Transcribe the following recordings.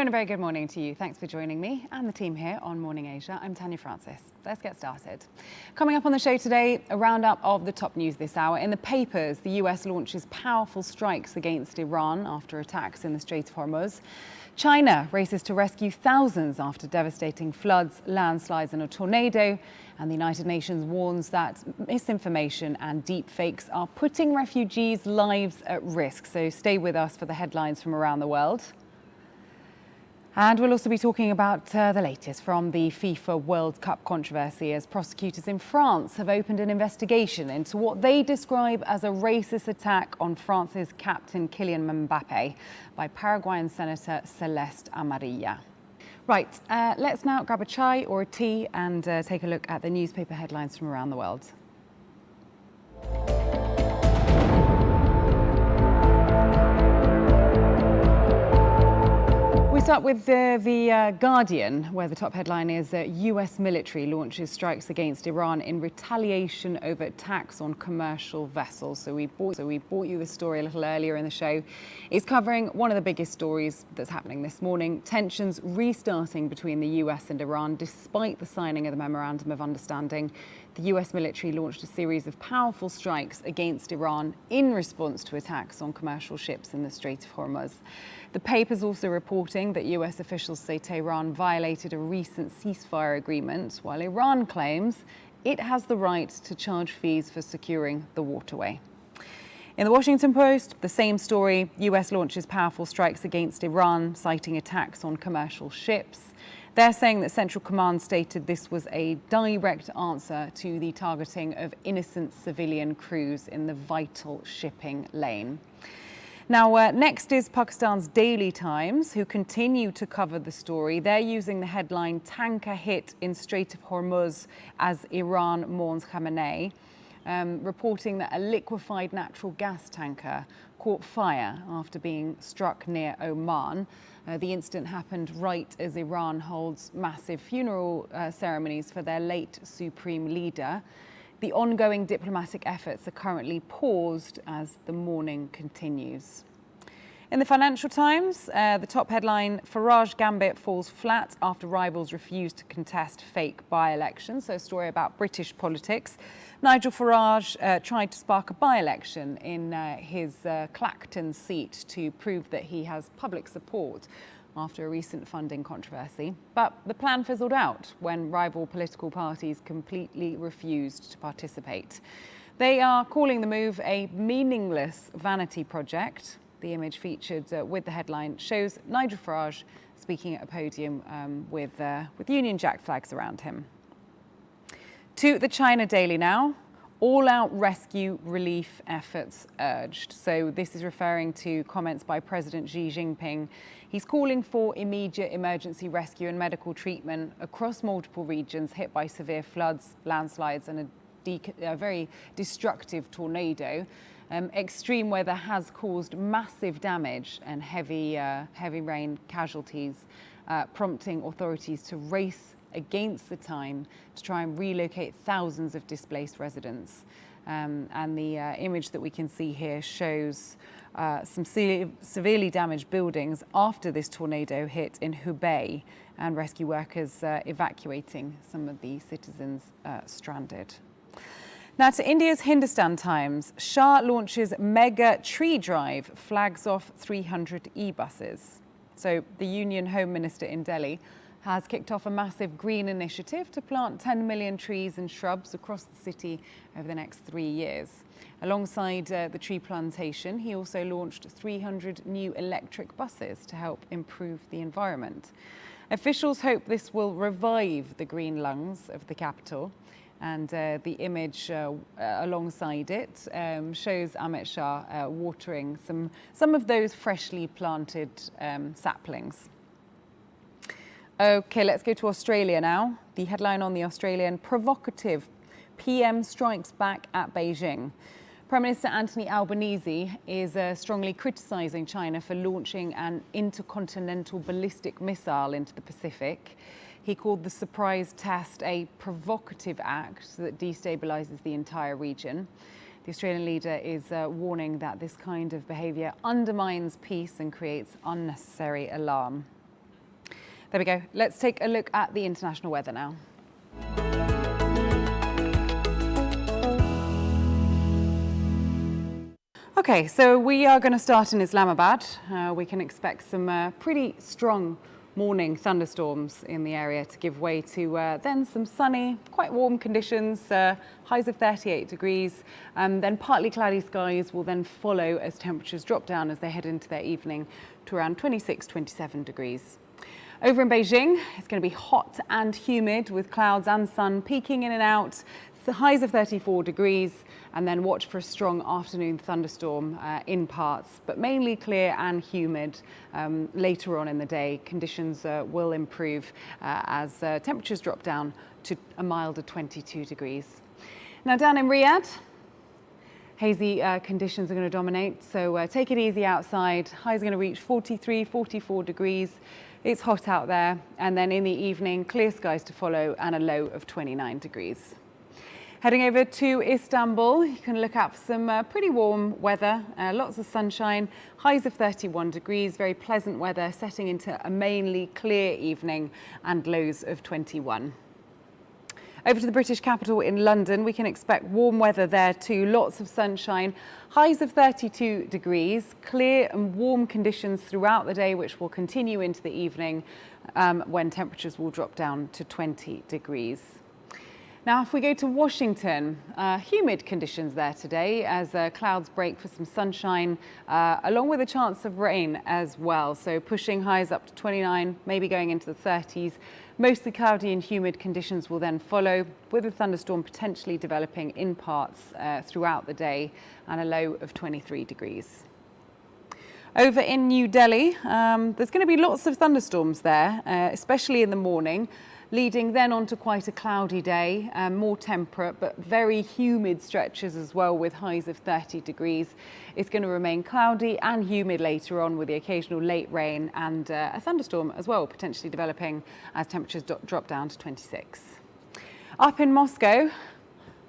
and a very good morning to you. Thanks for joining me and the team here on Morning Asia. I'm Tanya Francis. Let's get started. Coming up on the show today, a roundup of the top news this hour. In the papers, the US launches powerful strikes against Iran after attacks in the Strait of Hormuz. China races to rescue thousands after devastating floods, landslides and a tornado. And the United Nations warns that misinformation and deep fakes are putting refugees' lives at risk. So stay with us for the headlines from around the world. And we'll also be talking about the latest from the FIFA World Cup controversy as prosecutors in France have opened an investigation into what they describe as a racist attack on France's captain Kylian Mbappé by Paraguayan Senator Celeste Amarilla. Right, let's now grab a chai or a tea and take a look at the newspaper headlines from around the world. We start with the Guardian, where the top headline is US military launches strikes against Iran in retaliation over attacks on commercial vessels. So we brought you this story a little earlier in the show. It's covering one of the biggest stories that's happening this morning, tensions restarting between the US and Iran despite the signing of the Memorandum of Understanding. The US military launched a series of powerful strikes against Iran in response to attacks on commercial ships in the Strait of Hormuz. The paper's also reporting that US officials say Tehran violated a recent ceasefire agreement, while Iran claims it has the right to charge fees for securing the waterway. In the Washington Post, the same story. US launches powerful strikes against Iran, citing attacks on commercial ships. They're saying that Central Command stated this was a direct answer to the targeting of innocent civilian crews in the vital shipping lane. Now, next is Pakistan's Daily Times, who continue to cover the story. They're using the headline, "Tanker hit in Strait of Hormuz as Iran mourns Khamenei," reporting that a liquefied natural gas tanker caught fire after being struck near Oman. The incident happened right as Iran holds massive funeral ceremonies for their late supreme leader. The ongoing diplomatic efforts are currently paused as the mourning continues. In the Financial Times, the top headline, Farage gambit falls flat after rivals refuse to contest fake by-elections. So a story about British politics. Nigel Farage tried to spark a by-election in his Clacton seat to prove that he has public support after a recent funding controversy. But the plan fizzled out when rival political parties completely refused to participate. They are calling the move a meaningless vanity project. The image featured with the headline shows Nigel Farage speaking at a podium with Union Jack flags around him. To the China Daily now. All-out rescue relief efforts urged. So this is referring to comments by President Xi Jinping. He's calling for immediate emergency rescue and medical treatment across multiple regions hit by severe floods, landslides and a very destructive tornado. Extreme weather has caused massive damage and heavy rain casualties, prompting authorities to race against the time to try and relocate thousands of displaced residents. And the image that we can see here shows some severely damaged buildings after this tornado hit in Hubei, and rescue workers evacuating some of the citizens stranded. Now to India's Hindustan Times. Shah launches mega tree drive, flags off 300 e-buses. So the Union Home Minister in Delhi has kicked off a massive green initiative to plant 10 million trees and shrubs across the city over the next 3 years. Alongside the tree plantation, he also launched 300 new electric buses to help improve the environment. Officials hope this will revive the green lungs of the capital. And the image alongside it shows Amit Shah watering some of those freshly planted saplings. Okay, let's go to Australia now. The headline on the Australian, provocative PM strikes back at Beijing. Prime Minister Anthony Albanese is strongly criticising China for launching an intercontinental ballistic missile into the Pacific. He called the surprise test a provocative act that destabilises the entire region. The Australian leader is warning that this kind of behaviour undermines peace and creates unnecessary alarm. There we go. Let's take a look at the international weather now. Okay, so we are going to start in Islamabad. We can expect some pretty strong morning thunderstorms in the area to give way to then some sunny, quite warm conditions, highs of 38 degrees. Then partly cloudy skies will then follow as temperatures drop down as they head into their evening to around 26, 27 degrees. Over in Beijing, it's going to be hot and humid with clouds and sun peeking in and out. The highs of 34 degrees, and then watch for a strong afternoon thunderstorm in parts, but mainly clear and humid later on in the day. Conditions will improve as temperatures drop down to a milder 22 degrees. Now down in Riyadh, hazy conditions are going to dominate, so take it easy outside. Highs are going to reach 43, 44 degrees. It's hot out there, and then in the evening, clear skies to follow and a low of 29 degrees. Heading over to Istanbul, you can look out for some pretty warm weather, lots of sunshine, highs of 31 degrees, very pleasant weather, setting into a mainly clear evening and lows of 21. Over to the British capital in London, we can expect warm weather there too, lots of sunshine, highs of 32 degrees, clear and warm conditions throughout the day, which will continue into the evening when temperatures will drop down to 20 degrees. Now, if we go to Washington, humid conditions there today as clouds break for some sunshine, along with a chance of rain as well. So pushing highs up to 29, maybe going into the 30s. Mostly cloudy and humid conditions will then follow, with a thunderstorm potentially developing in parts throughout the day and a low of 23 degrees. Over in New Delhi, there's going to be lots of thunderstorms there, especially in the morning, leading then on to quite a cloudy day, more temperate but very humid stretches as well, with highs of 30 degrees. It's going to remain cloudy and humid later on, with the occasional late rain and a thunderstorm as well, potentially developing as temperatures drop down to 26. Up in Moscow,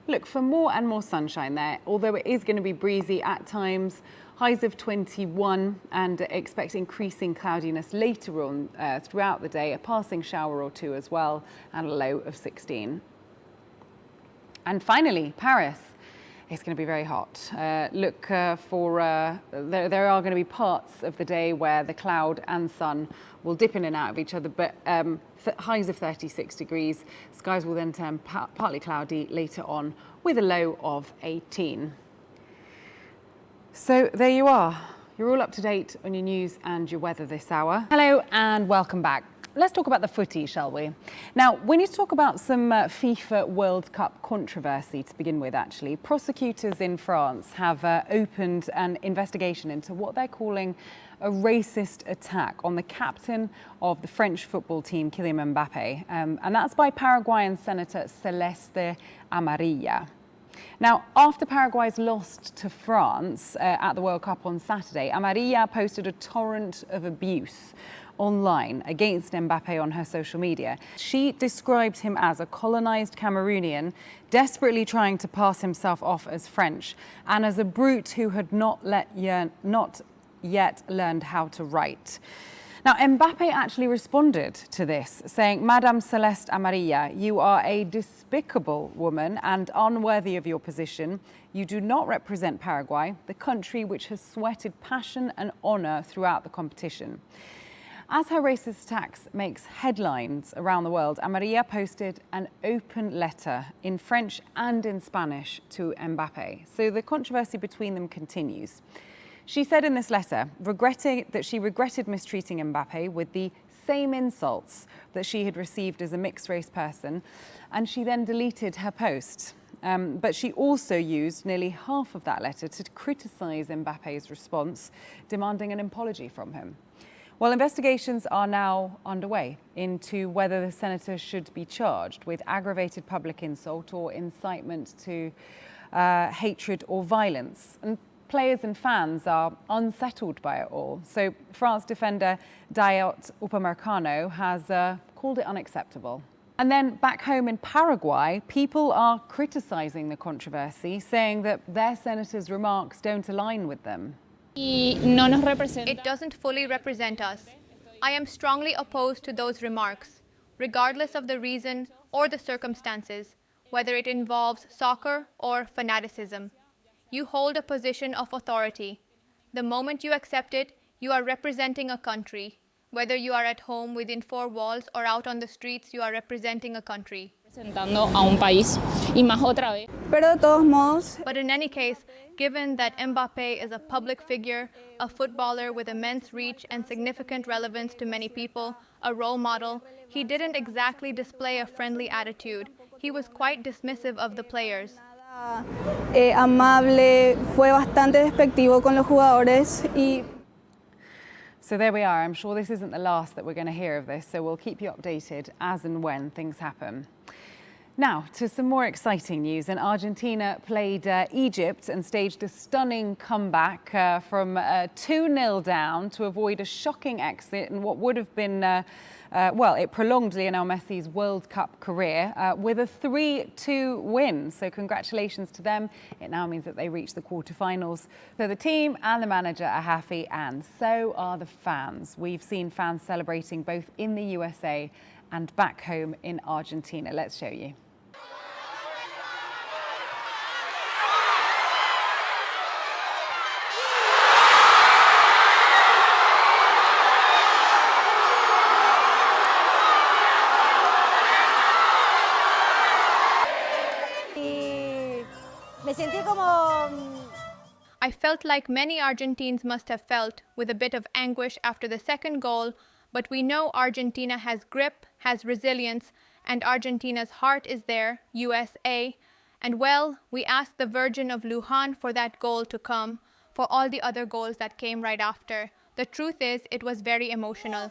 look for more and more sunshine there, although it is going to be breezy at times. Highs of 21, and expect increasing cloudiness later on throughout the day, a passing shower or two as well, and a low of 16. And finally, Paris. It's going to be very hot. Look for, there are going to be parts of the day where the cloud and sun will dip in and out of each other, but highs of 36 degrees. Skies will then turn partly cloudy later on with a low of 18. So there you are. You're all up to date on your news and your weather this hour. Hello and welcome back. Let's talk about the footy, shall we? Now, we need to talk about some FIFA World Cup controversy to begin with, actually. Prosecutors in France have opened an investigation into what they're calling a racist attack on the captain of the French football team, Kylian Mbappé. And that's by Paraguayan Senator Celeste Amarilla. Now, after Paraguay's lost to France at the World Cup on Saturday, Amarilla posted a torrent of abuse online against Mbappé on her social media. She described him as a colonized Cameroonian, desperately trying to pass himself off as French, and as a brute who had not yet learned how to write. Now, Mbappé actually responded to this, saying, "Madame Celeste Amarilla, you are a despicable woman and unworthy of your position. You do not represent Paraguay, the country which has sweated passion and honor throughout the competition." As her racist attacks makes headlines around the world, Amarilla posted an open letter in French and in Spanish to Mbappé. So the controversy between them continues. She said in this letter, she regretted mistreating Mbappé with the same insults that she had received as a mixed-race person, and she then deleted her post. But she also used nearly half of that letter to criticise Mbappé's response, demanding an apology from him. Well, investigations are now underway into whether the senator should be charged with aggravated public insult or incitement to hatred or violence. And players and fans are unsettled by it all. So France defender Dayot Upamecano has called it unacceptable. And then back home in Paraguay, people are criticising the controversy, saying that their senator's remarks don't align with them. It doesn't fully represent us. I am strongly opposed to those remarks, regardless of the reason or the circumstances, whether it involves soccer or fanaticism. You hold a position of authority. The moment you accept it, you are representing a country. Whether you are at home within four walls or out on the streets, you are representing a country. But in any case, given that Mbappé is a public figure, a footballer with immense reach and significant relevance to many people, a role model, he didn't exactly display a friendly attitude. He was quite dismissive of the players. Amable, fue bastante despectivo con los jugadores y So there we are. I'm sure this isn't the last that we're going to hear of this, so we'll keep you updated as and when things happen. Now, to some more exciting news. And Argentina played Egypt and staged a stunning comeback from 2-0 down to avoid a shocking exit in what would have been, it prolonged Lionel Messi's World Cup career with a 3-2 win. So congratulations to them. It now means that they reach the quarterfinals. So the team and the manager are happy, and so are the fans. We've seen fans celebrating both in the USA and back home in Argentina. Let's show you. I felt like many Argentines must have felt, with a bit of anguish after the second goal, but we know Argentina has grip, has resilience, and Argentina's heart is there, USA. And well, we asked the Virgin of Lujan for that goal to come, for all the other goals that came right after. The truth is, it was very emotional.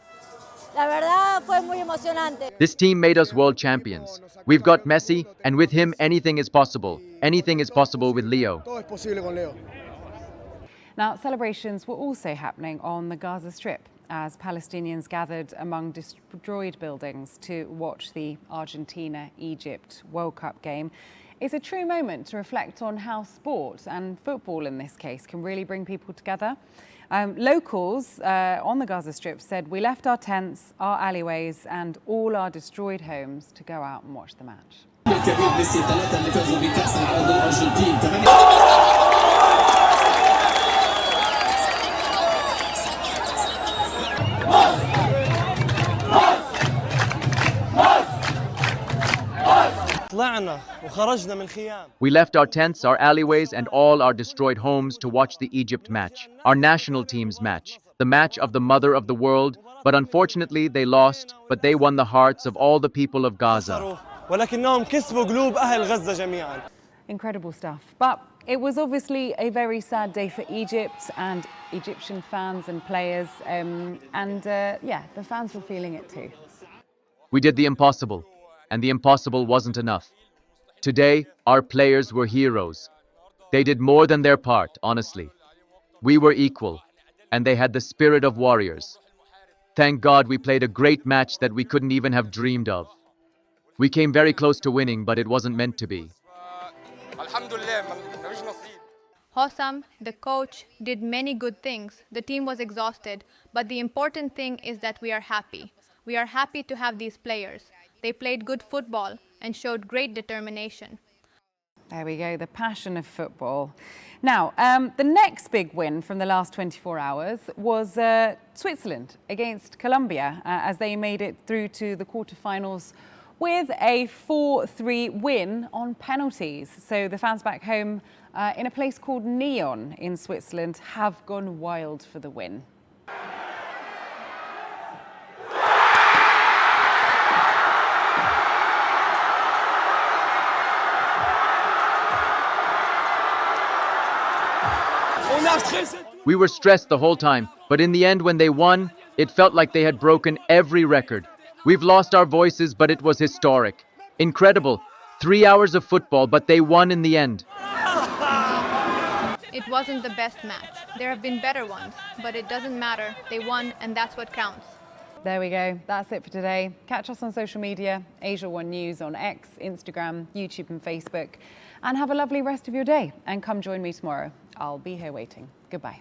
La verdad fue muy emocionante. This team made us world champions. We've got Messi, and with him, anything is possible. Anything is possible with Leo. Todo es posible con Leo. Now, celebrations were also happening on the Gaza Strip as Palestinians gathered among destroyed buildings to watch the Argentina-Egypt World Cup game. It's a true moment to reflect on how sport, and football in this case, can really bring people together. Locals on the Gaza Strip said, "We left our tents, our alleyways and all our destroyed homes to go out and watch the match." We left our tents, our alleyways, and all our destroyed homes to watch the Egypt match, our national team's match, the match of the mother of the world. But unfortunately, they lost, but they won the hearts of all the people of Gaza. Incredible stuff. But it was obviously a very sad day for Egypt and Egyptian fans and players. The fans were feeling it too. We did the impossible, and the impossible wasn't enough. Today, our players were heroes. They did more than their part, honestly. We were equal, and they had the spirit of warriors. Thank God we played a great match that we couldn't even have dreamed of. We came very close to winning, but it wasn't meant to be. Hossam, the coach, did many good things. The team was exhausted, but the important thing is that we are happy. We are happy to have these players. They played good football and showed great determination. There we go, the passion of football. Now, the next big win from the last 24 hours was Switzerland against Colombia as they made it through to the quarterfinals with a 4-3 win on penalties. So the fans back home in a place called Nyon in Switzerland have gone wild for the win. We were stressed the whole time, but in the end when they won, it felt like they had broken every record. We've lost our voices, but it was historic. Incredible. 3 hours of football, but they won in the end. It wasn't the best match. There have been better ones, but it doesn't matter. They won, and that's what counts. There we go. That's it for today. Catch us on social media, Asia One News on X, Instagram, YouTube and Facebook. And have a lovely rest of your day. And come join me tomorrow. I'll be here waiting. Goodbye.